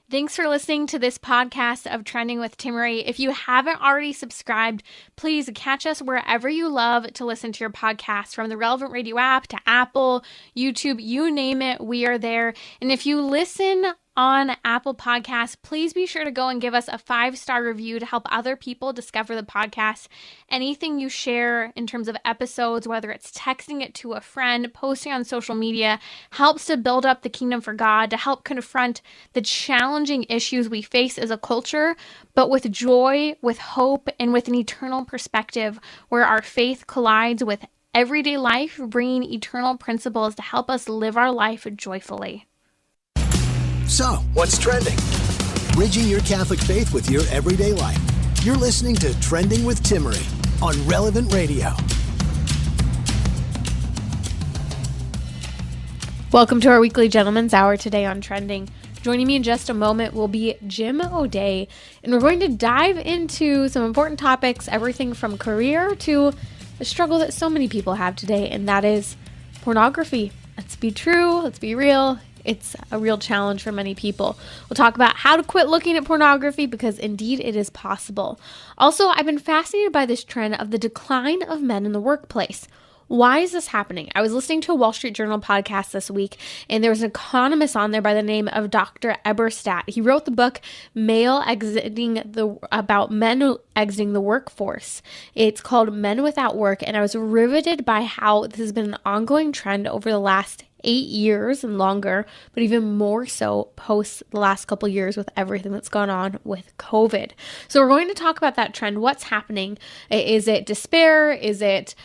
Thanks for listening to this podcast of Trending with Timmerie. If you haven't already subscribed, please catch us wherever you love to listen to your podcast, from the Relevant Radio app to Apple, YouTube, you name it, we are there. And if you listen on Apple Podcasts, please be sure to go and give us a 5-star review to help other people discover the podcast. Anything you share in terms of episodes, whether it's texting it to a friend, posting on social media, helps to build up the kingdom for God, to help confront the challenging issues we face as a culture, but with joy, with hope, and with an eternal perspective where our faith collides with everyday life, bringing eternal principles to help us live our life joyfully. So, what's trending? Bridging your Catholic faith with your everyday life. You're listening to Trending with Timmerie on Relevant Radio. Welcome to our weekly Gentleman's Hour today on Trending. Joining me in just a moment will be Jim O'Day, and we're going to dive into some important topics, everything from career to the struggle that so many people have today, and that is pornography. Let's be true, let's be real. It's a real challenge for many people. We'll talk about how to quit looking at pornography, because indeed it is possible. Also, I've been fascinated by this trend of the decline of men in the workplace. Why is this happening? I was listening to a Wall Street Journal podcast this week, and there was an economist on there by the name of Dr. Eberstadt. He wrote the book about men exiting the workforce. It's called Men Without Work, and I was riveted by how this has been an ongoing trend over the last 8 years and longer, but even more so post the last couple years with everything that's gone on with COVID. So we're going to talk about that trend. What's happening? Is it despair? Is it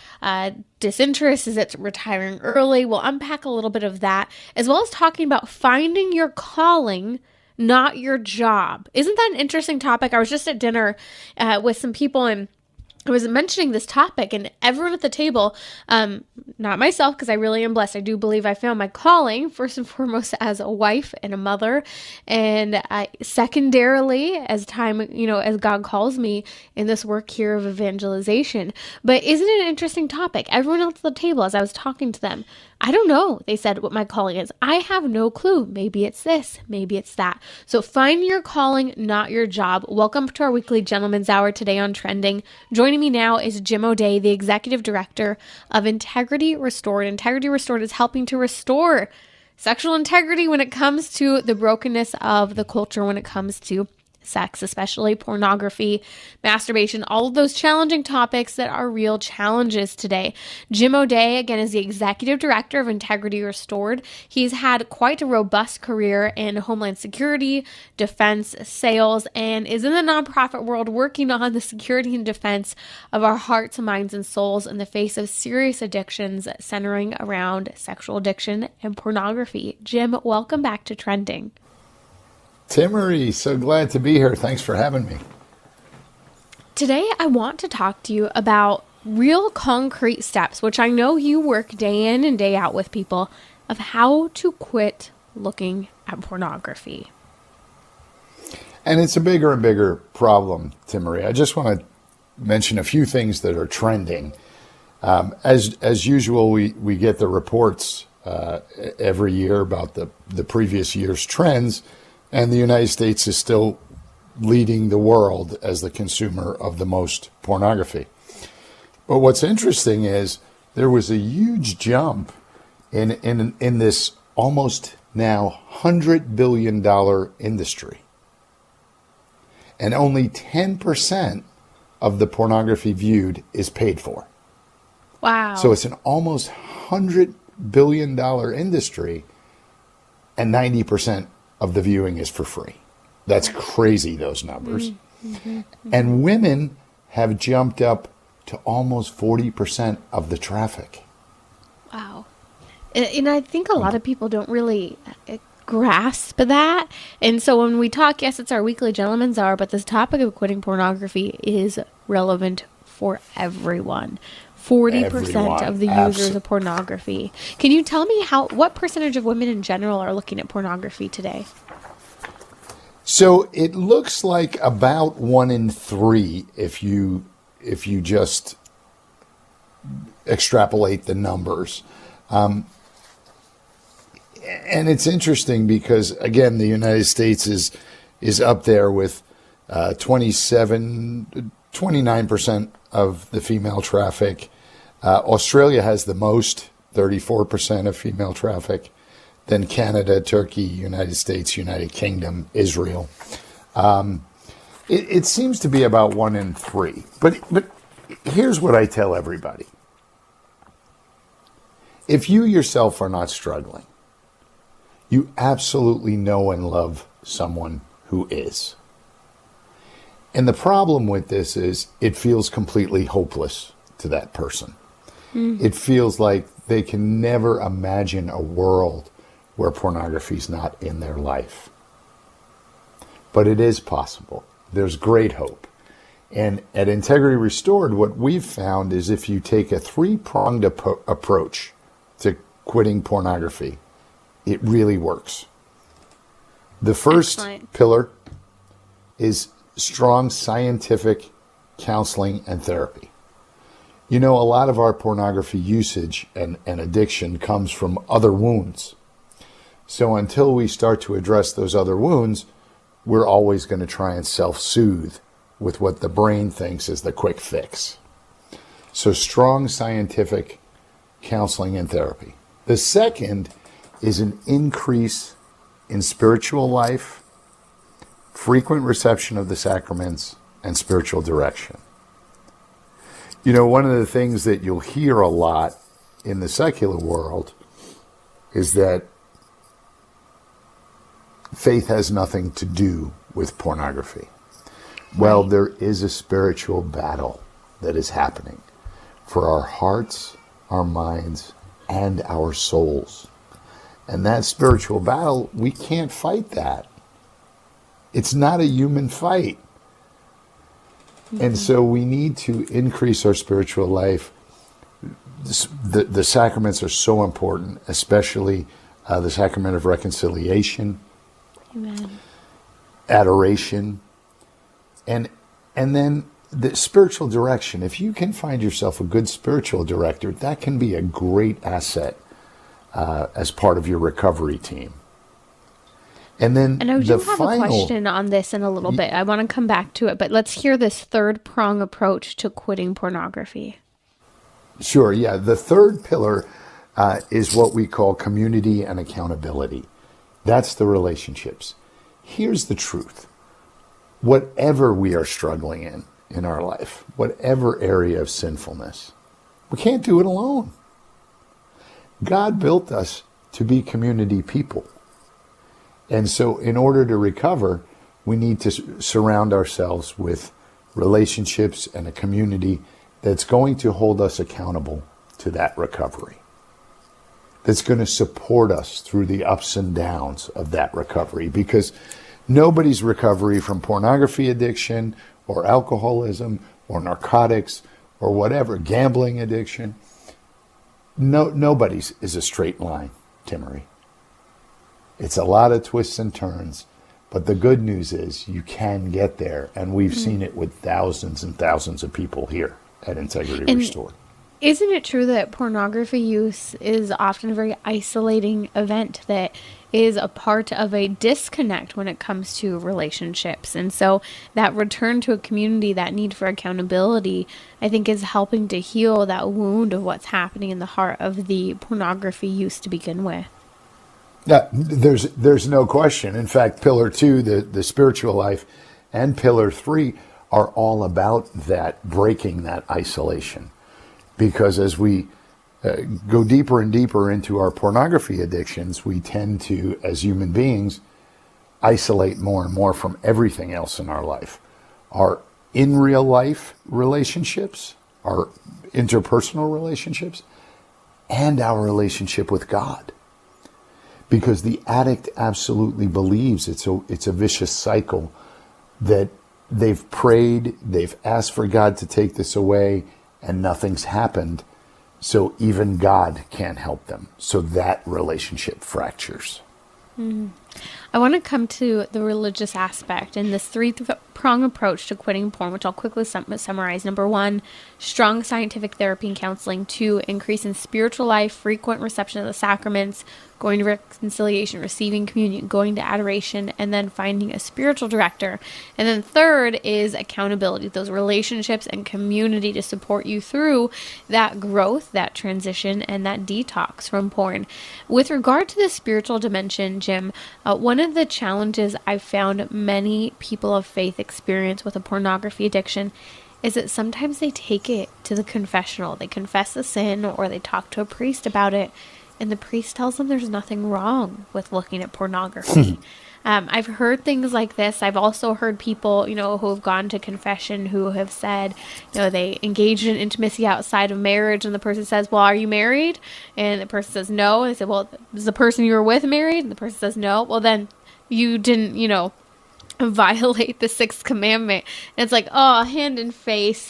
disinterest? Is it retiring early? We'll unpack a little bit of that, as well as talking about finding your calling, not your job. Isn't that an interesting topic? I was just at dinner with some people, and I was mentioning this topic, and everyone at the table, not myself, because I really am blessed. I do believe I found my calling, first and foremost, as a wife and a mother, and secondarily, as God calls me in this work here of evangelization. But isn't it an interesting topic? Everyone else at the table, as I was talking to them, I don't know, they said, what my calling is. I have no clue. Maybe it's this, maybe it's that. So find your calling, not your job. Welcome to our weekly Gentleman's Hour today on Trending. Joining me now is Jim O'Day, the Executive Director of Integrity Restored. Integrity Restored is helping to restore sexual integrity when it comes to the brokenness of the culture, when it comes to sex, especially pornography, masturbation, all of those challenging topics that are real challenges today. Jim O'Day, again, is the Executive Director of Integrity Restored. He's had quite a robust career in Homeland Security, defense, sales, and is in the nonprofit world working on the security and defense of our hearts, minds, and souls in the face of serious addictions centering around sexual addiction and pornography. Jim, welcome back to Trending. Timmerie, so glad to be here. Thanks for having me. Today, I want to talk to you about real concrete steps, which I know you work day in and day out with people, of how to quit looking at pornography. And it's a bigger and bigger problem, Timmerie. I just want to mention a few things that are trending. As usual, we get the reports every year about the previous year's trends. And the United States is still leading the world as the consumer of the most pornography. But what's interesting is there was a huge jump in this almost now $100 billion industry. And only 10% of the pornography viewed is paid for. Wow. So it's an almost $100 billion industry, and 90% of the viewing is for free. That's crazy, those numbers. And women have jumped up to almost 40% of the traffic. Wow. And I think a lot of people don't really grasp that. And so when we talk, yes, it's our weekly Gentleman's Hour, but this topic of quitting pornography is relevant for everyone. 40% of the users of pornography. Can you tell me what percentage of women in general are looking at pornography today? So it looks like about 1 in 3 if you just extrapolate the numbers. And it's interesting because, again, the United States is up there with 29% of the female traffic. Australia has the most, 34% of female traffic. Then Canada, Turkey, United States, United Kingdom, Israel. It seems to be about 1 in 3. But here's what I tell everybody. If you yourself are not struggling, you absolutely know and love someone who is. And the problem with this is it feels completely hopeless to that person. It feels like they can never imagine a world where pornography is not in their life. But it is possible. There's great hope. And at Integrity Restored, what we've found is if you take a 3-pronged approach to quitting pornography, it really works. The first pillar is strong scientific counseling and therapy. You know, a lot of our pornography usage and addiction comes from other wounds. So until we start to address those other wounds, we're always going to try and self-soothe with what the brain thinks is the quick fix. So strong scientific counseling and therapy. The second is an increase in spiritual life, frequent reception of the sacraments, and spiritual direction. You know, one of the things that you'll hear a lot in the secular world is that faith has nothing to do with pornography. Well, there is a spiritual battle that is happening for our hearts, our minds, and our souls. And that spiritual battle, we can't fight that. It's not a human fight. And so we need to increase our spiritual life. The sacraments are so important, especially the sacrament of reconciliation, Amen. Adoration, and then the spiritual direction. If you can find yourself a good spiritual director, that can be a great asset as part of your recovery team. And then And I do have a question on this in a little bit. I want to come back to it, but let's hear this 3rd-prong approach to quitting pornography. Sure, yeah. The third pillar is what we call community and accountability. That's the relationships. Here's the truth. Whatever we are struggling in our life, whatever area of sinfulness, we can't do it alone. God built us to be community people. And so in order to recover, we need to surround ourselves with relationships and a community that's going to hold us accountable to that recovery, that's going to support us through the ups and downs of that recovery, because nobody's recovery from pornography addiction or alcoholism or narcotics or whatever, gambling addiction, nobody's is a straight line, Timmery. It's a lot of twists and turns, but the good news is you can get there, and we've seen it with thousands and thousands of people here at Integrity Restored. Isn't it true that pornography use is often a very isolating event that is a part of a disconnect when it comes to relationships? And so that return to a community, that need for accountability, I think is helping to heal that wound of what's happening in the heart of the pornography use to begin with. Yeah, there's no question. In fact, Pillar 2, the spiritual life, and Pillar 3 are all about that, breaking that isolation. Because as we go deeper and deeper into our pornography addictions, we tend to, as human beings, isolate more and more from everything else in our life. Our in real life relationships, our interpersonal relationships, and our relationship with God. Because the addict absolutely believes it's a vicious cycle, that they've prayed, they've asked for God to take this away, and nothing's happened. So even God can't help them. So that relationship fractures. I want to come to the religious aspect and this 3-pronged three-prong approach to quitting porn, which I'll quickly summarize. Number one, strong scientific therapy and counseling. Two, increase in spiritual life, frequent reception of the sacraments, going to reconciliation, receiving communion, going to adoration, and then finding a spiritual director. And then third is accountability, those relationships and community to support you through that growth, that transition, and that detox from porn. With regard to the spiritual dimension, Jim, one of the challenges I've found many people of faith experience with a pornography addiction is that sometimes they take it to the confessional. They confess the sin or they talk to a priest about it, and the priest tells them there's nothing wrong with looking at pornography. I've heard things like this. I've also heard people, who have gone to confession who have said, they engaged in intimacy outside of marriage, and the person says, well, are you married? And the person says no. And they say, well, is the person you were with married? And the person says no. Well, then you didn't, violate the sixth commandment. And it's like, hand and face.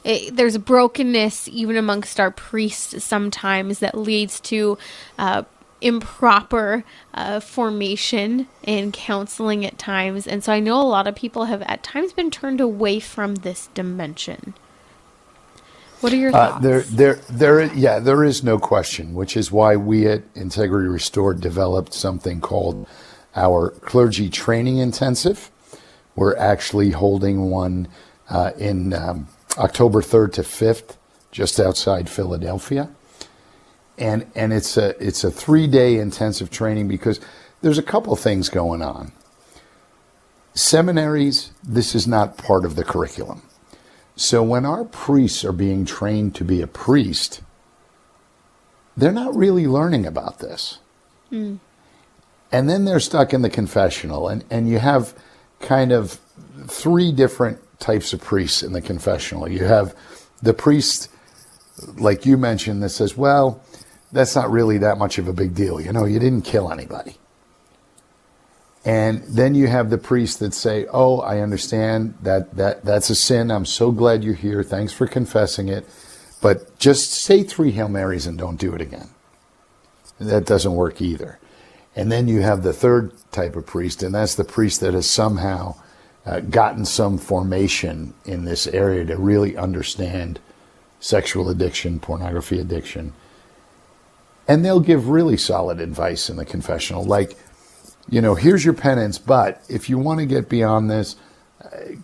There's brokenness even amongst our priests sometimes that leads to improper formation and counseling at times. And so I know a lot of people have at times been turned away from this dimension. What are your thoughts? There is no question, which is why we at Integrity Restored developed something called our Clergy Training Intensive. We're actually holding one in October 3rd to 5th, just outside Philadelphia. And it's a 3-day intensive training because there's a couple things going on. Seminaries, this is not part of the curriculum. So when our priests are being trained to be a priest, they're not really learning about this. Mm. And then they're stuck in the confessional. And you have kind of 3 different types of priests in the confessional. You have the priest, like you mentioned, that says, well, that's not really that much of a big deal. You didn't kill anybody. And then you have the priests that say, oh, I understand that's a sin. I'm so glad you're here. Thanks for confessing it. But just say 3 Hail Marys and don't do it again. That doesn't work either. And then you have the third type of priest, and that's the priest that has somehow gotten some formation in this area to really understand sexual addiction, pornography addiction. And they'll give really solid advice in the confessional, like, here's your penance, but if you want to get beyond this,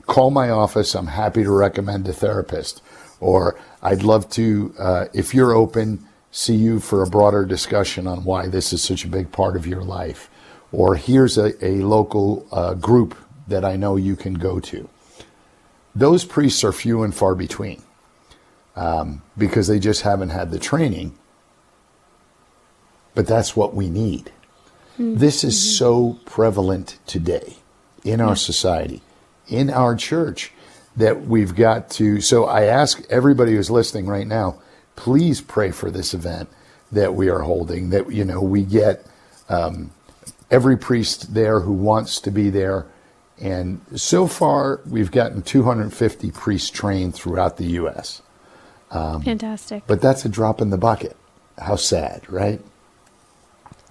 call my office. I'm happy to recommend a therapist. Or I'd love to, if you're open, see you for a broader discussion on why this is such a big part of your life. Or here's a local group that I know you can go to. Those priests are few and far between because they just haven't had the training. But that's what we need. Mm-hmm. This is so prevalent today in our society, in our church, that we've got to. So I ask everybody who's listening right now, please pray for this event that we are holding, that, we get every priest there who wants to be there. And so far, we've gotten 250 priests trained throughout the U.S. Fantastic. But that's a drop in the bucket. How sad, right?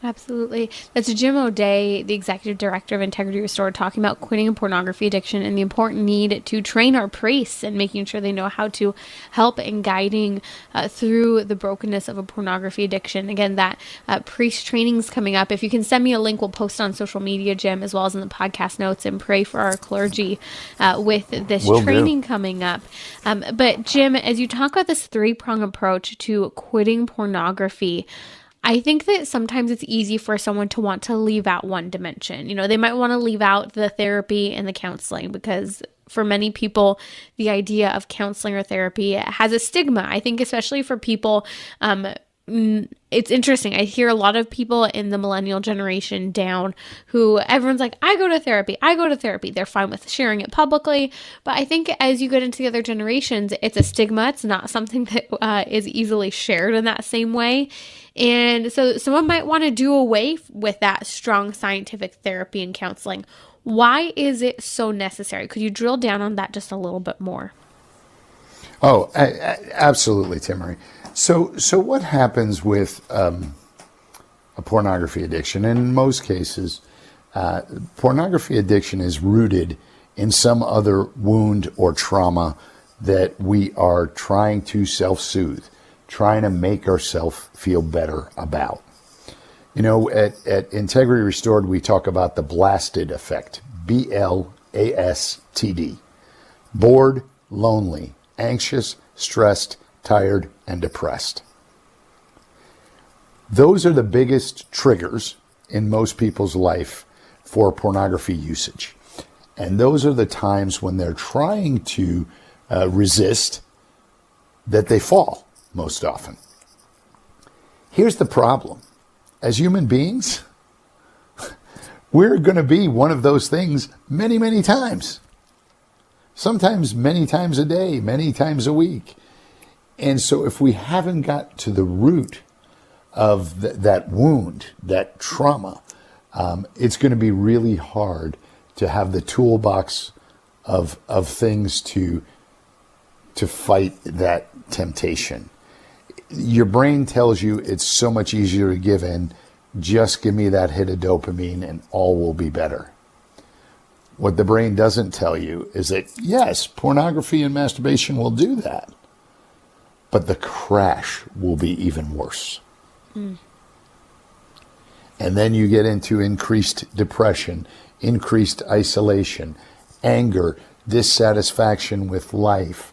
Absolutely. That's Jim O'Day, the executive director of Integrity Restored, talking about quitting a pornography addiction and the important need to train our priests and making sure they know how to help in guiding through the brokenness of a pornography addiction. Again, that priest training is coming up. If you can send me a link, we'll post it on social media, Jim, as well as in the podcast notes, and pray for our clergy with this training coming up. But Jim, as you talk about this 3-prong approach to quitting pornography, I think that sometimes it's easy for someone to want to leave out one dimension. They might want to leave out the therapy and the counseling because for many people, the idea of counseling or therapy has a stigma. I think especially for people, it's interesting. I hear a lot of people in the millennial generation down who everyone's like, I go to therapy. They're fine with sharing it publicly. But I think as you get into the other generations, it's a stigma. It's not something that is easily shared in that same way. And so someone might want to do away with that strong scientific therapy and counseling. Why is it so necessary? Could you drill down on that just a little bit more? Oh, absolutely, Timmery. So what happens with a pornography addiction? In most cases, pornography addiction is rooted in some other wound or trauma that we are trying to self-soothe, trying to make ourselves feel better about. You know, at Integrity Restored, we talk about the BLASTD effect, BLASTD. Bored, lonely, anxious, stressed, tired, and depressed. Those are the biggest triggers in most people's life for pornography usage. And those are the times when they're trying to resist that they fall most often. Here's the problem. As human beings, we're going to be one of those things many, many times. Sometimes many times a day, many times a week. And so if we haven't got to the root of that wound, that trauma, it's going to be really hard to have the toolbox of things to fight that temptation. Your brain tells you it's so much easier to give in. Just give me that hit of dopamine and all will be better. What the brain doesn't tell you is that, yes, pornography and masturbation will do that, but the crash will be even worse. And then you get into increased depression, increased isolation, anger, dissatisfaction with life,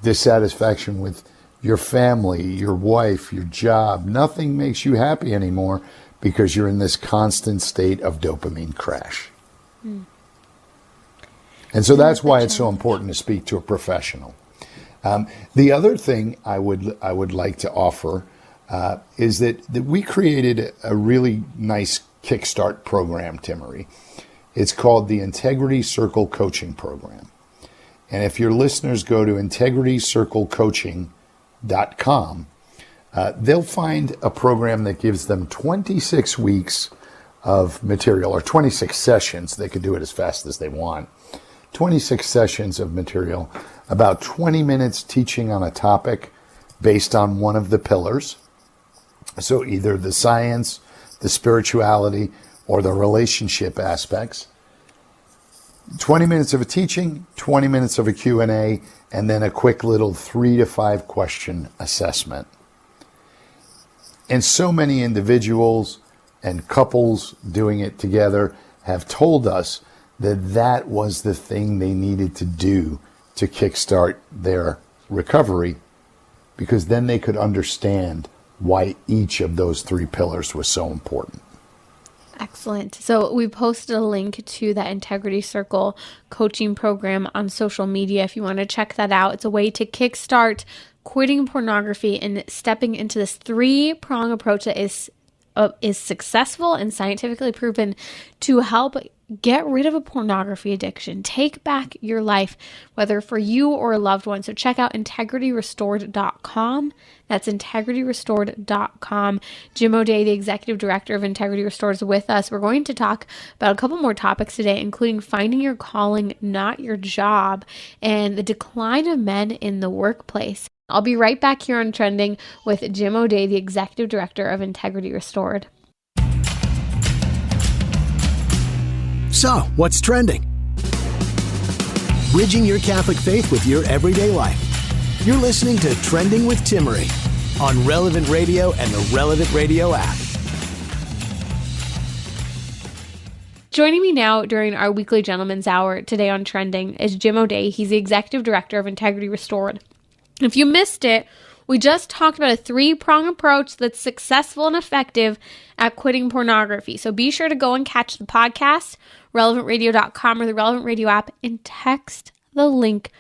dissatisfaction with your family, your wife, your job. Nothing makes you happy anymore because you're in this constant state of dopamine crash. And so that's why it's so important to speak to a professional. The other thing I would like to offer is that we created a really nice Kickstart program, Timmery. It's called the Integrity Circle Coaching Program. And if your listeners go to integritycirclecoaching.com, they'll find a program that gives them 26 weeks of material, or 26 sessions. They could do it as fast as they want. 26 sessions of material, about 20 minutes teaching on a topic based on one of the pillars. So either the science, the spirituality, or the relationship aspects. 20 minutes of a teaching, 20 minutes of a Q&A, and then a quick little 3 to 5 question assessment. And so many individuals and couples doing it together have told us that that was the thing they needed to do to kickstart their recovery, because then they could understand why each of those 3 pillars was so important. Excellent. So we posted a link to that Integrity Circle coaching program on social media if you want to check that out. It's a way to kickstart quitting pornography and stepping into this 3-prong approach that is successful and scientifically proven to help get rid of a pornography addiction, take back your life, whether for you or a loved one. So check out integrityrestored.com. That's integrityrestored.com. Jim O'Day, the executive director of Integrity Restored, is with us. We're going to talk about a couple more topics today, including finding your calling, not your job, and the decline of men in the workplace. I'll be right back here on Trending with Jim O'Day, the executive director of Integrity Restored. So, what's trending? Bridging your Catholic faith with your everyday life. You're listening to Trending with Timmery on Relevant Radio and the Relevant Radio app. Joining me now during our weekly Gentleman's Hour today on Trending is Jim O'Day. He's the executive director of Integrity Restored. If you missed it, we just talked about a 3-prong approach that's successful and effective at quitting pornography. So be sure to go and catch the podcast, relevantradio.com or the Relevant Radio app, and text the link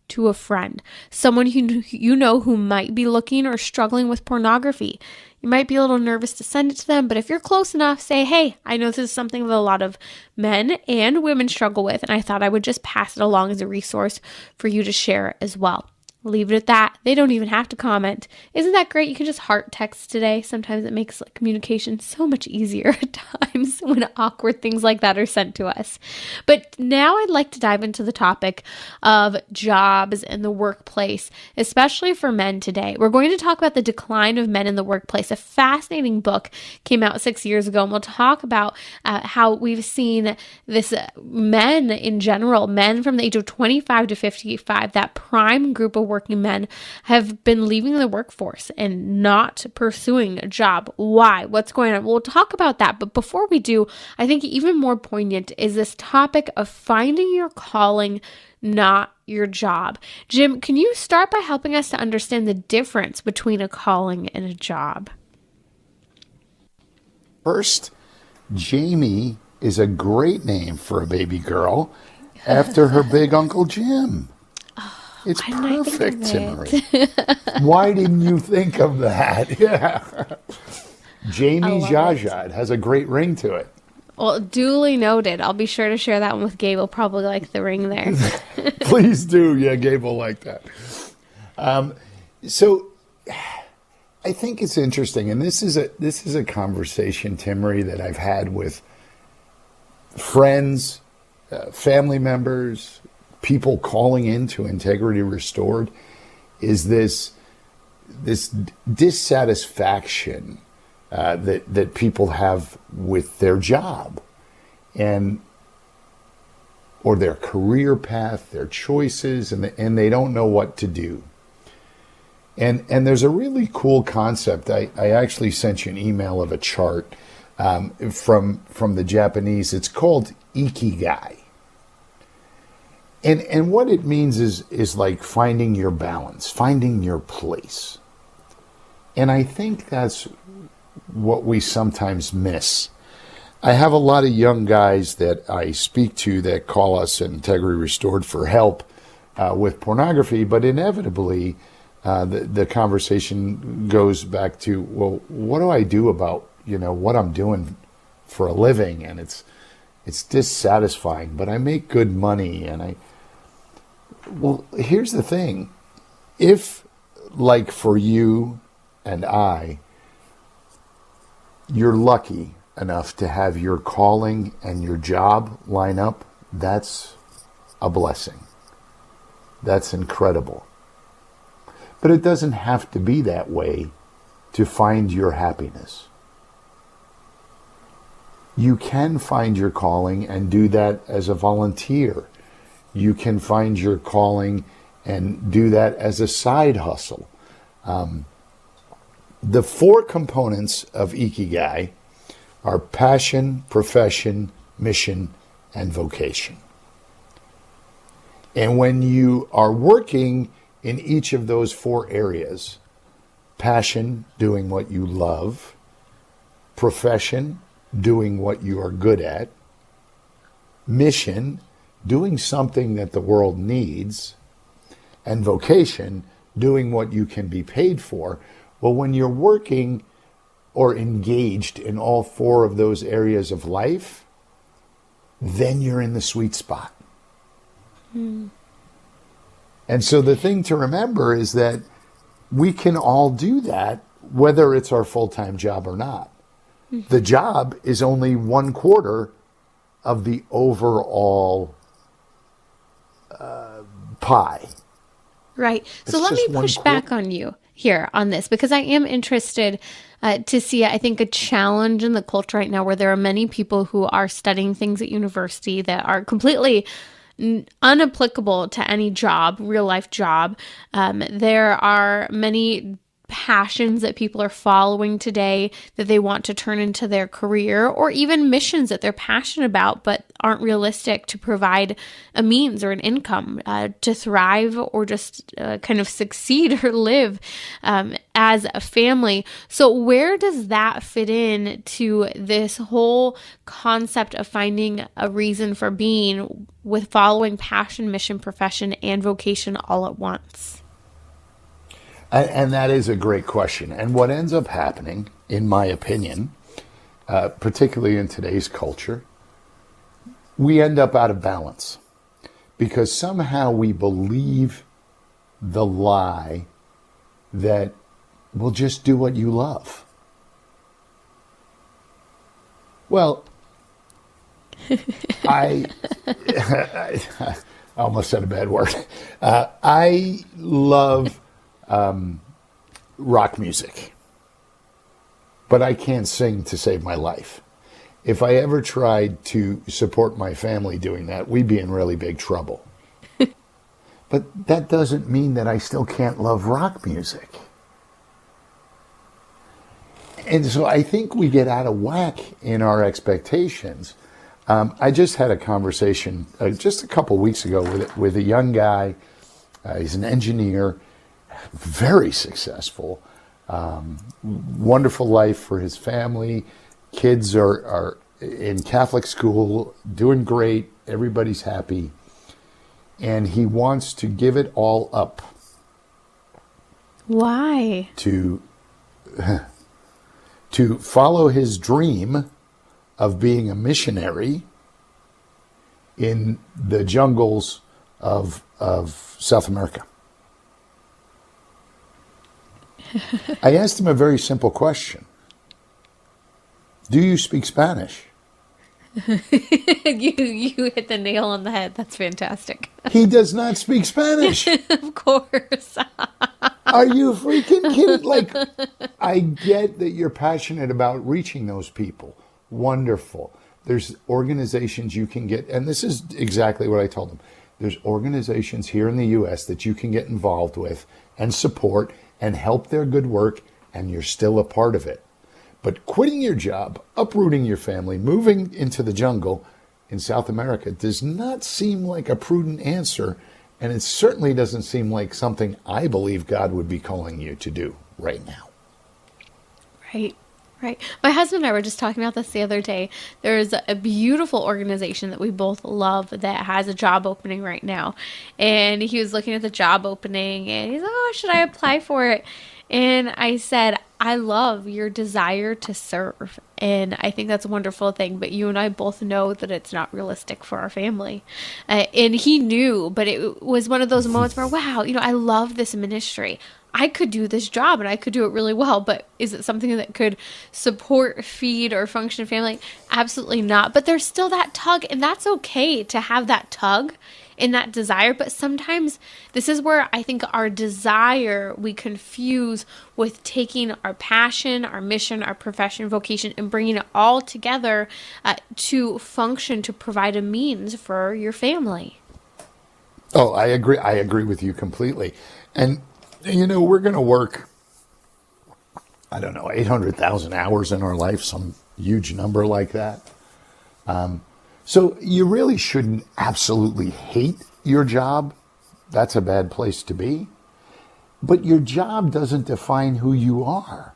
to a friend, someone you know who might be looking or struggling with pornography. You might be a little nervous to send it to them, but if you're close enough, say, hey, I know this is something that a lot of men and women struggle with, and I thought I would just pass it along as a resource for you to share as well. Leave it at that. They don't even have to comment. Isn't that great? You can just heart text today. Sometimes it makes communication so much easier at times when awkward things like that are sent to us. But now I'd like to dive into the topic of jobs and the workplace, especially for men today. We're going to talk about the decline of men in the workplace. A fascinating book came out 6 years ago, and we'll talk about how we've seen this men in general, men from the age of 25 to 55, that prime group of working men, have been leaving the workforce and not pursuing a job. Why? What's going on? We'll talk about that. But before we do, I think even more poignant is this topic of finding your calling, not your job. Jim, can you start by helping us to understand the difference between a calling and a job? First, Jamie is a great name for a baby girl after her big Uncle Jim. It's perfect, Timmery. Why didn't you think of that? Yeah. Jamie Zsa. It has a great ring to it. Well, duly noted. I'll be sure to share that one with Gabe. He'll probably like the ring there. Please do. Yeah, Gabe will like that. So I think it's interesting, and this is a conversation, Timmery, that I've had with friends, family members, people calling into Integrity Restored, is this dissatisfaction that people have with their job or their career path, their choices, and they don't know what to do. And there's a really cool concept. I actually sent you an email of a chart from the Japanese. It's called Ikigai. And what it means is like finding your balance, finding your place. And I think that's what we sometimes miss. I have a lot of young guys that I speak to that call us Integrity Restored for help with pornography, but inevitably the conversation goes back to, well, what do I do about what I'm doing for a living? And it's dissatisfying, but I make good money, and well, here's the thing. If, like for you and I, you're lucky enough to have your calling and your job line up, that's a blessing. That's incredible. But it doesn't have to be that way to find your happiness. You can find your calling and do that as a volunteer. You can find your calling and do that as a side hustle. The 4 components of Ikigai are passion, profession, mission, and vocation. And when you are working in each of those 4 areas, passion, doing what you love, profession, doing what you are good at, mission, doing something that the world needs, and vocation, doing what you can be paid for. Well, when you're working or engaged in all 4 of those areas of life, then you're in the sweet spot. And so the thing to remember is that we can all do that, whether it's our full-time job or not. The job is only 1/4 of the overall pie. Right. So let me push back on you here on this, because I am interested to see, I think, a challenge in the culture right now where there are many people who are studying things at university that are completely unapplicable to any job, real life job. There are many passions that people are following today that they want to turn into their career, or even missions that they're passionate about but aren't realistic to provide a means or an income to thrive or just kind of succeed or live as a family. So where does that fit in to this whole concept of finding a reason for being with following passion, mission, profession, and vocation all at once? And that is a great question. And what ends up happening, in my opinion, particularly in today's culture, we end up out of balance because somehow we believe the lie that we'll just do what you love. Well, I almost said a bad word. I love rock music, but I can't sing to save my life. If I ever tried to support my family doing that, we'd be in really big trouble. But that doesn't mean that I still can't love rock music. And so I think we get out of whack in our expectations. I just had a conversation just a couple weeks ago with a young guy. He's an engineer, very successful, wonderful life for his family. Kids are in Catholic school, doing great. Everybody's happy. And he wants to give it all up. Why? To follow his dream of being a missionary in the jungles of South America. I asked him a very simple question. Do you speak Spanish? You hit the nail on the head. That's fantastic. He does not speak Spanish. Of course. Are you freaking kidding? Like, I get that you're passionate about reaching those people. Wonderful. There's organizations you can get, and this is exactly what I told them. There's organizations here in the U.S. that you can get involved with and support and help their good work, and you're still a part of it. But quitting your job, uprooting your family, moving into the jungle in South America does not seem like a prudent answer, and it certainly doesn't seem like something I believe God would be calling you to do right now. Right. Right. My husband and I were just talking about this the other day. There's a beautiful organization that we both love that has a job opening right now. And he was looking at the job opening and he's, oh, should I apply for it? And I said, I love your desire to serve. And I think that's a wonderful thing. But you and I both know that it's not realistic for our family. And he knew, but it was one of those moments where, wow, I love this ministry. I could do this job and I could do it really well, but is it something that could support, feed, or function a family? Absolutely not. But there's still that tug, and that's okay to have that tug and that desire. But sometimes this is where I think our desire we confuse with taking our passion, our mission, our profession, vocation, and bringing it all together to function, to provide a means for your family. Oh, I agree. I agree with you completely. And we're going to work, 800,000 hours in our life, some huge number like that. So you really shouldn't absolutely hate your job. That's a bad place to be. But your job doesn't define who you are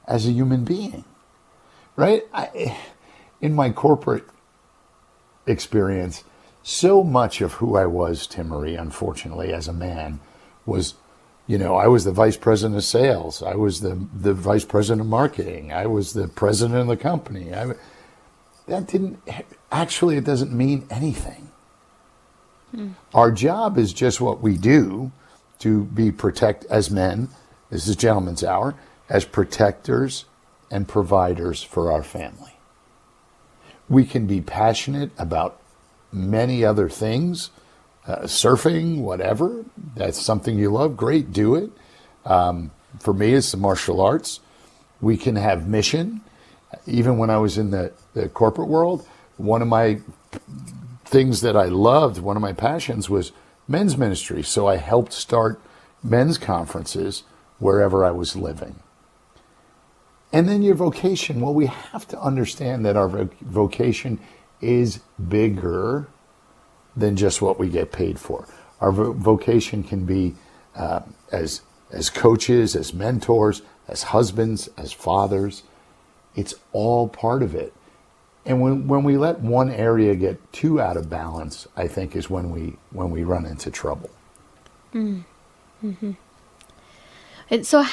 as a human being, right? In my corporate experience, so much of who I was, Timmery, unfortunately, as a man, was I was the vice president of sales. I was the vice president of marketing. I was the president of the company. It doesn't mean anything. Our job is just what we do to be as men, this is gentleman's hour, as protectors and providers for our family. We can be passionate about many other things, surfing, whatever. That's something you love. Great, do it. For me, it's the martial arts. We can have mission. Even when I was in the corporate world, one of my things that I loved, one of my passions was men's ministry. So I helped start men's conferences wherever I was living. And then your vocation. Well, we have to understand that our vocation is bigger than just what we get paid for. Our vocation can be as coaches, as mentors, as husbands, as fathers. It's all part of it. And when we let one area get too out of balance, I think is when we run into trouble. Mm-hmm. And so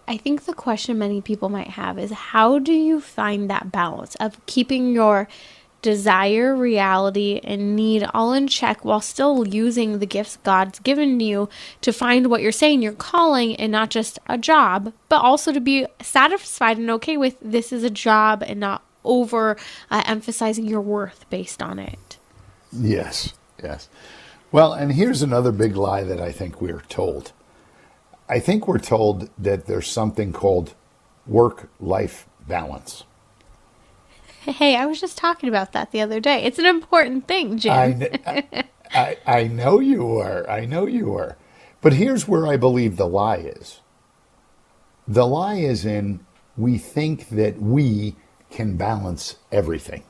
I think the question many people might have is, how do you find that balance of keeping your desire, reality, and need all in check while still using the gifts God's given you to find what you're saying, your calling, and not just a job, but also to be satisfied and okay with this is a job and not over emphasizing your worth based on it. Yes, yes. Well, and here's another big lie that I think we're told. I think we're told that there's something called work-life balance. Hey, I was just talking about that the other day. It's an important thing, Jim. I know you are. I know you are. But here's where I believe the lie is. The lie is in we think that we can balance everything.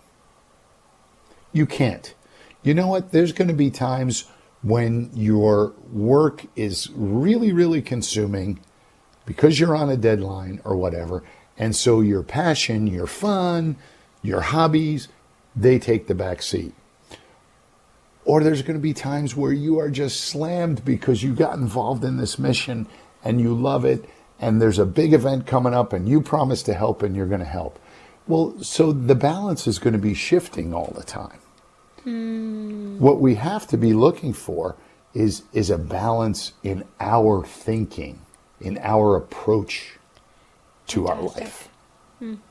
You can't. You know what? There's going to be times when your work is really, really consuming because you're on a deadline or whatever. And so your passion, your fun, your hobbies, they take the back seat. Or there's going to be times where you are just slammed because you got involved in this mission and you love it. And there's a big event coming up and you promise to help and you're going to help. Well, so the balance is going to be shifting all the time. What we have to be looking for is a balance in our thinking, in our approach to our life.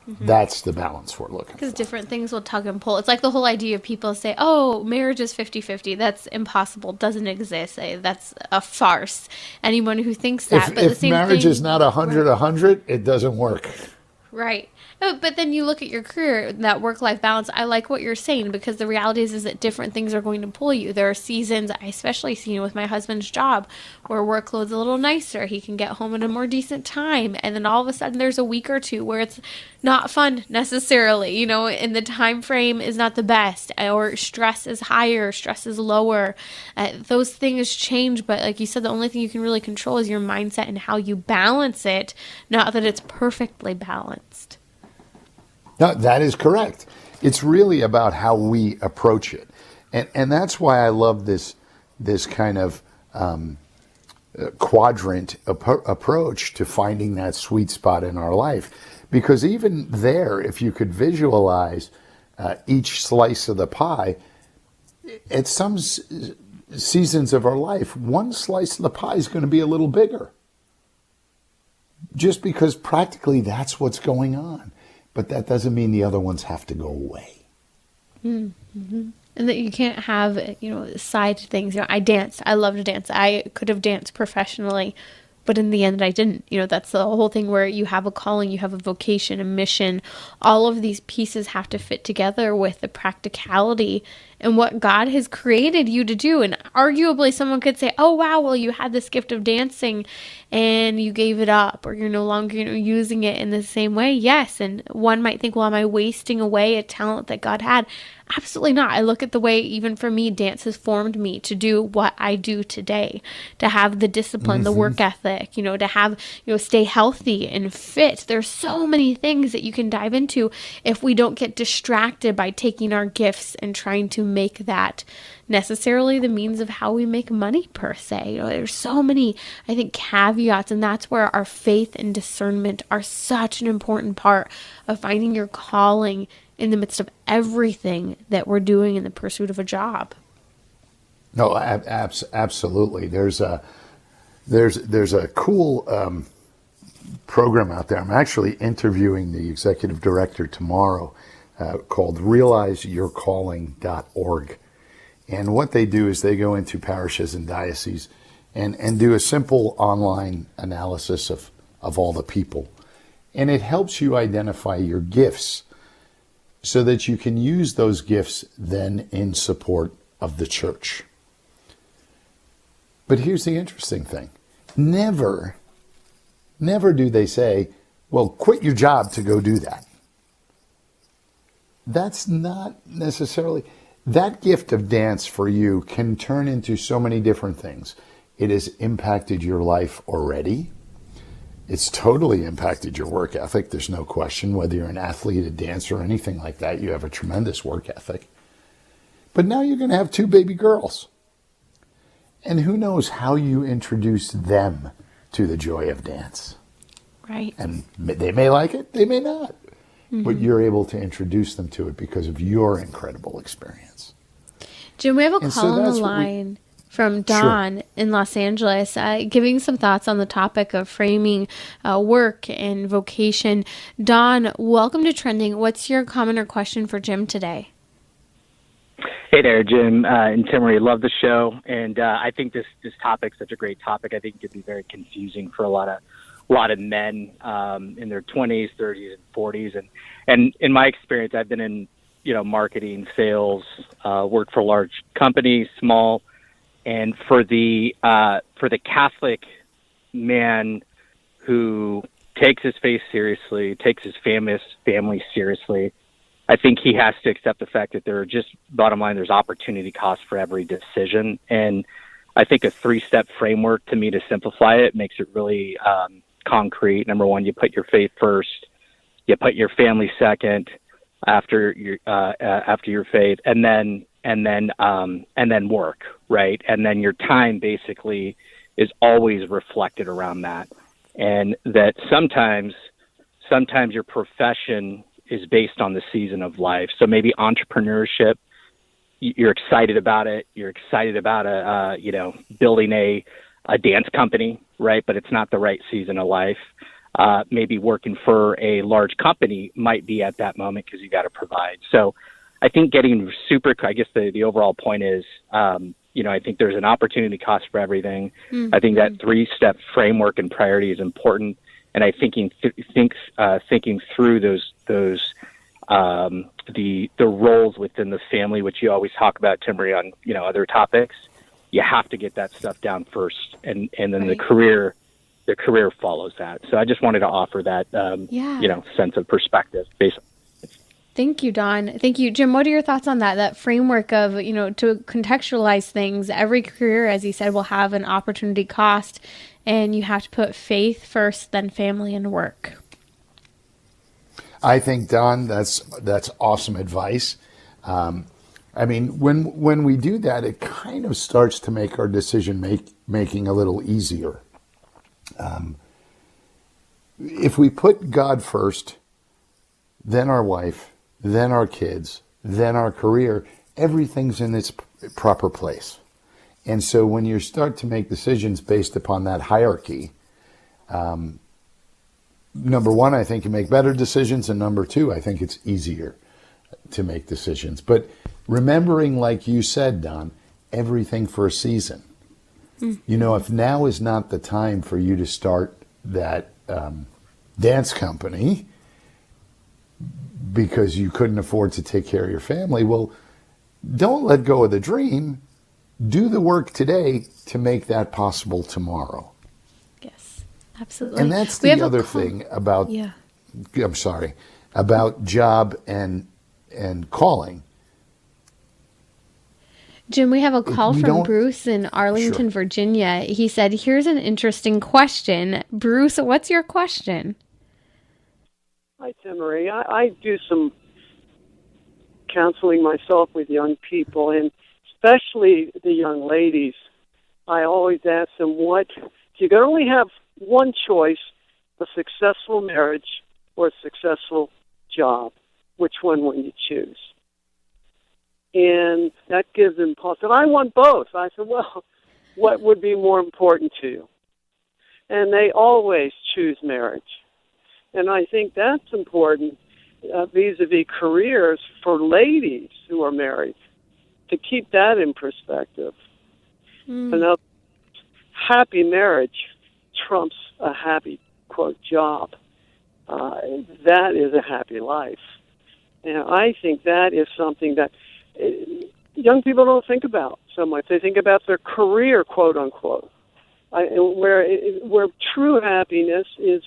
That's the balance we're looking for. Because different things will tug and pull. It's like the whole idea of people say, oh, marriage is 50-50. That's impossible. Doesn't exist. That's a farce. Anyone who thinks that. If marriage is not 100-100, it doesn't work. Right. But then you look at your career, that work-life balance. I like what you're saying because the reality is that different things are going to pull you. There are seasons, I especially seen with my husband's job, where workload's a little nicer. He can get home at a more decent time. And then all of a sudden there's a week or two where it's not fun necessarily, and the time frame is not the best, or stress is higher, stress is lower. Those things change, but like you said, the only thing you can really control is your mindset and how you balance it, not that it's perfectly balanced. No, that is correct. It's really about how we approach it. And that's why I love this kind of quadrant approach to finding that sweet spot in our life. Because even there, if you could visualize each slice of the pie, at some seasons of our life, one slice of the pie is going to be a little bigger. Just because practically that's what's going on. But that doesn't mean the other ones have to go away. Mm-hmm. And that you can't have, side things. I danced. I love to dance. I could have danced professionally, but in the end I didn't. That's the whole thing where you have a calling, you have a vocation, a mission. All of these pieces have to fit together with the practicality and what God has created you to do. And arguably someone could say, oh, wow, well, you had this gift of dancing and you gave it up, or you're no longer using it in the same way. Yes. And one might think, well, am I wasting away a talent that God had? Absolutely not. I look at the way, even for me, dance has formed me to do what I do today, to have the discipline, the work ethic, to have, stay healthy and fit. There's so many things that you can dive into if we don't get distracted by taking our gifts and trying to make that necessarily the means of how we make money per se. There's so many, I think, caveats, and that's where our faith and discernment are such an important part of finding your calling in the midst of everything that we're doing in the pursuit of a job. No, absolutely. There's a cool program out there. I'm actually interviewing the executive director tomorrow called realizeyourcalling.org. And what they do is they go into parishes and dioceses and do a simple online analysis of all the people. And it helps you identify your gifts so that you can use those gifts then in support of the church. But here's the interesting thing. Never do they say, well, quit your job to go do that. That's not necessarily... That gift of dance for you can turn into so many different things. It has impacted your life already. It's totally impacted your work ethic. There's no question. Whether you're an athlete, a dancer, or anything like that, you have a tremendous work ethic. But now you're going to have 2 baby girls. And who knows how you introduce them to the joy of dance. Right. And they may like it, they may not. but you're able to introduce them to it because of your incredible experience. Jim, we have a And so call on the that's what line from Don in Los Angeles, giving some thoughts on the topic of framing work and vocation. Don, welcome to Trending. What's your comment or question for Jim today? Hey there, Jim and Timmerie. Love the show, and I think this topic's such a great topic. I think it could be very confusing for a lot of men in their 20s, 30s, and 40s. And in my experience, I've been in marketing, sales, worked for large companies, small, and for the Catholic man who takes his faith seriously, takes his family seriously, I think he has to accept the fact that there are just, bottom line, there's opportunity cost for every decision. And I think a 3-step framework, to me, to simplify it, makes it really concrete. Number one, you put your faith first, you put your family second after your faith, and then work, right? And then your time basically is always reflected around that. And that sometimes your profession is based on the season of life. So maybe entrepreneurship, you're excited about it. You're excited about building a dance company, right? But it's not the right season of life. Maybe working for a large company might be at that moment because you got to provide. So I think getting I guess the overall point is, I think there's an opportunity cost for everything. Mm-hmm. I think that 3-step framework and priority is important. And I thinking through those the roles within the family, which you always talk about, Timmerie, on other topics, you have to get that stuff down first, and then right. the career follows that. So I just wanted to offer that sense of perspective, basically. Thank you, Don. Thank you, Jim. What are your thoughts on that framework of to contextualize things? Every career, as you said, will have an opportunity cost. And you have to put faith first, then family and work. I think, Don, that's awesome advice. When we do that, it kind of starts to make our decision making a little easier. If we put God first, then our wife, then our kids, then our career, everything's in its proper place. And so when you start to make decisions based upon that hierarchy, number one, I think you make better decisions. And number two, I think it's easier to make decisions. But remembering, like you said, Don, everything for a season. Mm-hmm. If now is not the time for you to start that dance company because you couldn't afford to take care of your family, well, don't let go of the dream. Do the work today to make that possible tomorrow. Yes, absolutely. And that's the other thing about, about job and calling. Jim, we have a call from Bruce in Arlington, Virginia. He said, here's an interesting question. Bruce, what's your question? Hi, Timmerie. I do some counseling myself with young people, and especially the young ladies. I always ask them, if you could only have one choice, a successful marriage or a successful job, which one would you choose? And that gives them pause. And I want both. I said, well, what would be more important to you? And they always choose marriage. And I think that's important vis-a-vis careers for ladies who are married, to keep that in perspective. And happy marriage trumps a happy, quote, job. That is a happy life. And I think that is something that young people don't think about so much. They think about their career, quote unquote, where true happiness is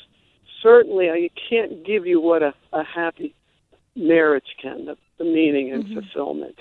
certainly, I can't give you what a happy marriage can, the meaning and fulfillment.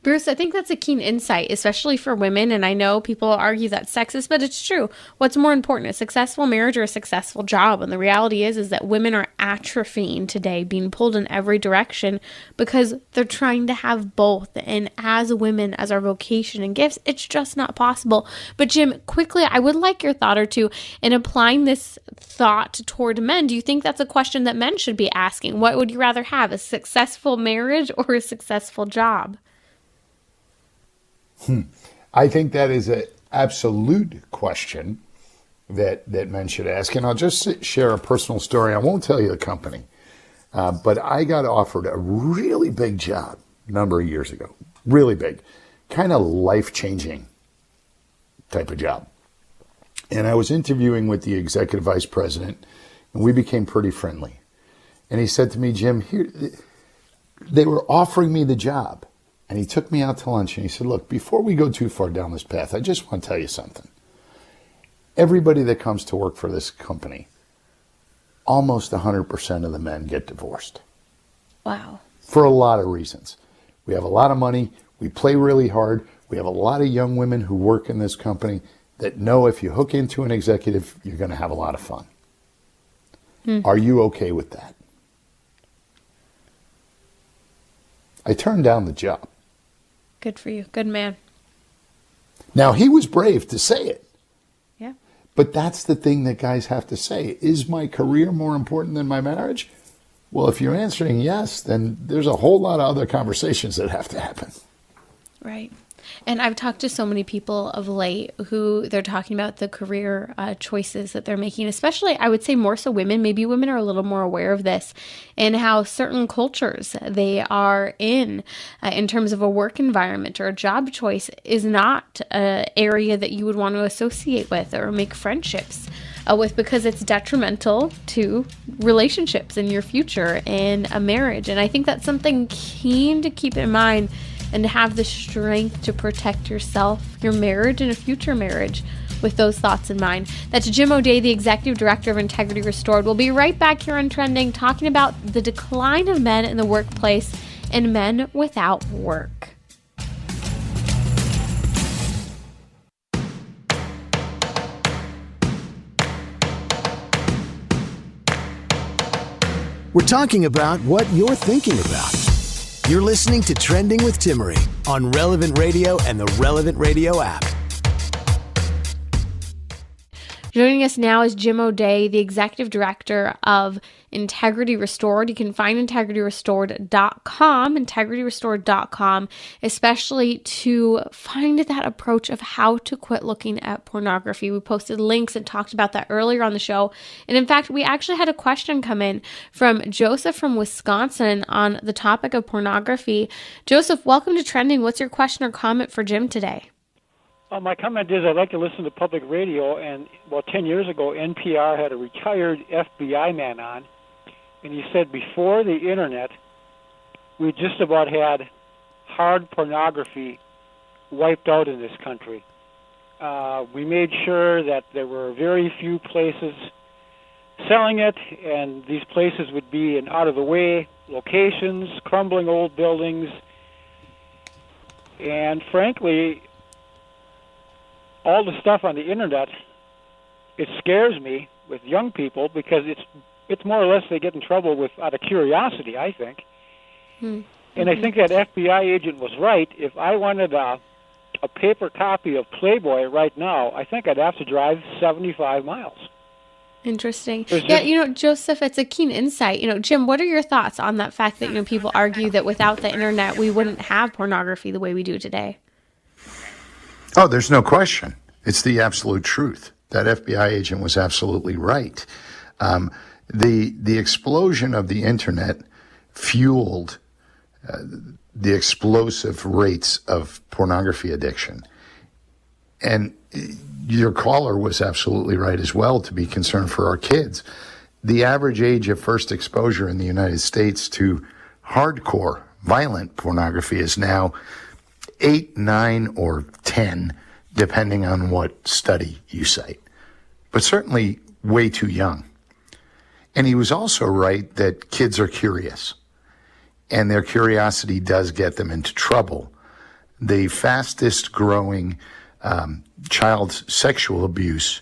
Bruce, I think that's a keen insight, especially for women. And I know people argue that's sexist, but it's true. What's more important, a successful marriage or a successful job? And the reality is that women are atrophying today, being pulled in every direction because they're trying to have both. And as women, as our vocation and gifts, it's just not possible. But Jim, quickly, I would like your thought or two in applying this thought toward men. Do you think that's a question that men should be asking? What would you rather have, a successful marriage or a successful job? I think that is an absolute question that men should ask. And I'll just share a personal story. I won't tell you the company, but I got offered a really big job a number of years ago. Really big, kind of life-changing type of job. And I was interviewing with the executive vice president, and we became pretty friendly. And he said to me, Jim, here, they were offering me the job. And he took me out to lunch and he said, look, before we go too far down this path, I just want to tell you something. Everybody that comes to work for this company, almost 100% of the men get divorced. Wow. For a lot of reasons. We have a lot of money. We play really hard. We have a lot of young women who work in this company that know if you hook into an executive, you're going to have a lot of fun. Are you okay with that? I turned down the job. Good for you. Good man. Now, he was brave to say it. Yeah. But that's the thing that guys have to say. Is my career more important than my marriage? Well, if you're answering yes, then there's a whole lot of other conversations that have to happen. Right. And I've talked to so many people of late who they're talking about the career choices that they're making, especially I would say more so women. Maybe women are a little more aware of this and how certain cultures they are in terms of a work environment or a job choice is not an area that you would want to associate with or make friendships with because it's detrimental to relationships in your future and a marriage. And I think that's something keen to keep in mind and to have the strength to protect yourself, your marriage, and a future marriage with those thoughts in mind. That's Jim O'Day, the Executive Director of Integrity Restored. We'll be right back here on Trending, talking about the decline of men in the workplace and men without work. We're talking about what you're thinking about. You're listening to Trending with Timmery on Relevant Radio and the Relevant Radio app. Joining us now is Jim O'Day, the Executive Director of Integrity Restored. You can find integrityrestored.com, especially to find that approach of how to quit looking at pornography. We posted links and talked about that earlier on the show. And in fact, we actually had a question come in from Joseph from Wisconsin on the topic of pornography. Joseph, welcome to Trending. What's your question or comment for Jim today? My comment is I'd like to listen to public radio, and 10 years ago, NPR had a retired FBI man on, and he said before the Internet, we just about had hard pornography wiped out in this country. We made sure that there were very few places selling it, and these places would be in out-of-the-way locations, crumbling old buildings, and frankly, all the stuff on the Internet, it scares me with young people because it's more or less they get in trouble with out of curiosity, I think. And I think that FBI agent was right. If I wanted a paper copy of Playboy right now, I think I'd have to drive 75 miles. Interesting. Yeah, Joseph, it's a keen insight. Jim, what are your thoughts on that fact that, people argue that without the Internet, we wouldn't have pornography the way we do today? Oh, there's no question. It's the absolute truth. That FBI agent was absolutely right. The explosion of the Internet fueled the explosive rates of pornography addiction. And your caller was absolutely right as well to be concerned for our kids. The average age of first exposure in the United States to hardcore, violent pornography is now 8, 9, or 10, depending on what study you cite, but certainly way too young. And he was also right that kids are curious, and their curiosity does get them into trouble. the fastest growing child sexual abuse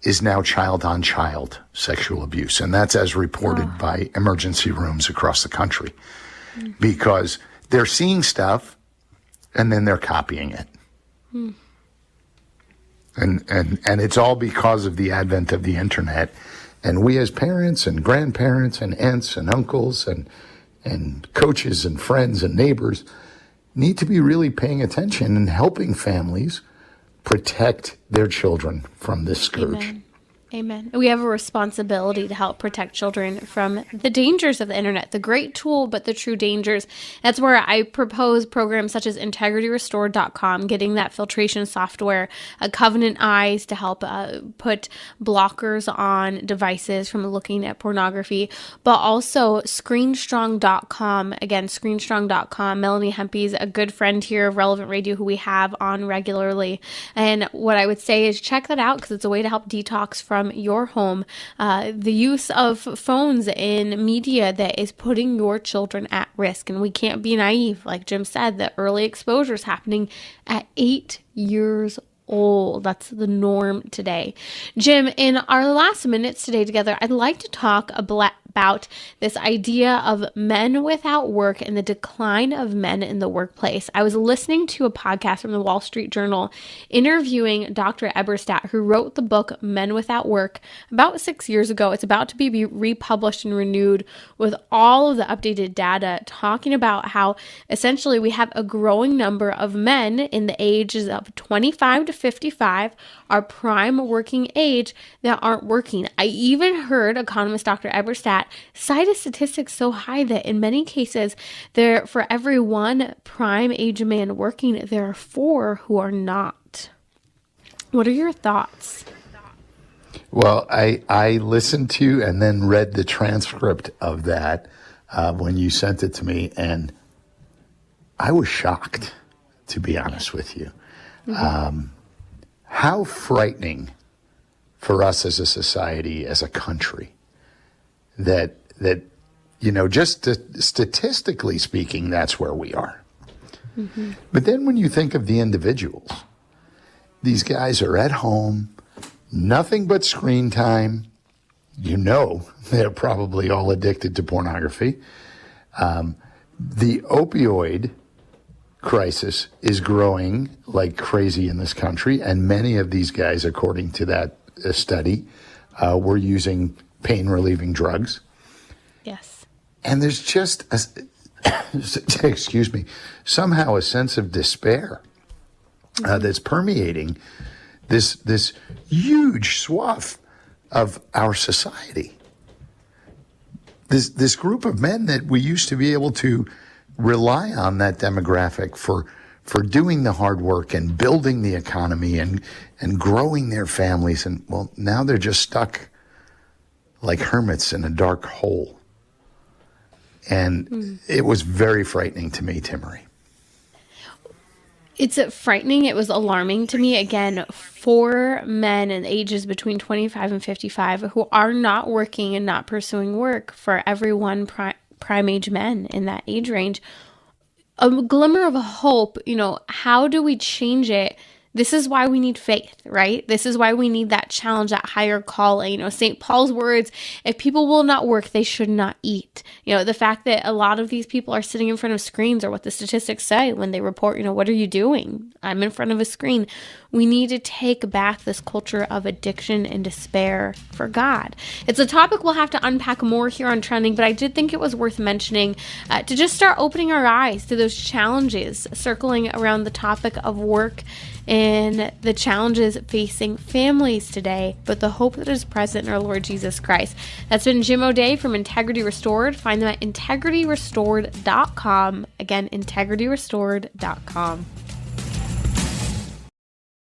is now child-on-child sexual abuse. And that's as reported by emergency rooms across the country. Because they're seeing stuff and then they're copying it. And it's all because of the advent of the internet. And we as parents and grandparents and aunts and uncles and coaches and friends and neighbors need to be really paying attention and helping families protect their children from this scourge. Amen. Amen. We have a responsibility to help protect children from the dangers of the internet, the great tool, but the true dangers. That's where I propose programs such as IntegrityRestored.com, getting that filtration software, Covenant Eyes to help put blockers on devices from looking at pornography, but also ScreenStrong.com. Again, ScreenStrong.com. Melanie Hempy's a good friend here of Relevant Radio who we have on regularly. And what I would say is check that out because it's a way to help detox from your home, the use of phones in media that is putting your children at risk. And we can't be naive. Like Jim said, the early exposure is happening at 8 years old. That's the norm today. Jim, in our last minutes today together, I'd like to talk about this idea of men without work and the decline of men in the workplace. I was listening to a podcast from the Wall Street Journal interviewing Dr. Eberstadt, who wrote the book Men Without Work about 6 years ago. It's about to be republished and renewed with all of the updated data, talking about how essentially we have a growing number of men in the ages of 25 to 55, our prime working age, that aren't working. I even heard economist Dr. Eberstadt cite a statistic so high that in many cases, for every one prime age man working, there are 4 who are not. What are your thoughts? Well, I listened to and then read the transcript of that when you sent it to me, and I was shocked, to be honest with you. How frightening for us as a society, as a country, that just statistically speaking, that's where we are. But then when you think of the individuals, these guys are at home, nothing but screen time. They're probably all addicted to pornography. The opioid crisis is growing like crazy in this country, and many of these guys, according to that study, were using pain-relieving drugs. Yes. And there's just, somehow a sense of despair that's permeating this huge swath of our society. This group of men that we used to be able to rely on, that demographic for doing the hard work and building the economy and growing their families. And well, now they're just stuck like hermits in a dark hole. And it was very frightening to me, Timmerie. It's frightening. It was alarming to me. Again, 4 men in ages between 25 and 55 who are not working and not pursuing work for every one prime age men in that age range. A glimmer of hope, how do we change it? This is why we need faith, right? This is why we need that challenge, that higher calling. St. Paul's words, if people will not work, they should not eat. The fact that a lot of these people are sitting in front of screens are what the statistics say when they report, what are you doing? I'm in front of a screen. We need to take back this culture of addiction and despair for God. It's a topic we'll have to unpack more here on Trending, but I did think it was worth mentioning to just start opening our eyes to those challenges circling around the topic of work and the challenges facing families today, but the hope that is present in our Lord Jesus Christ. That's been Jim O'Day from Integrity Restored. Find them at integrityrestored.com. Again, integrityrestored.com.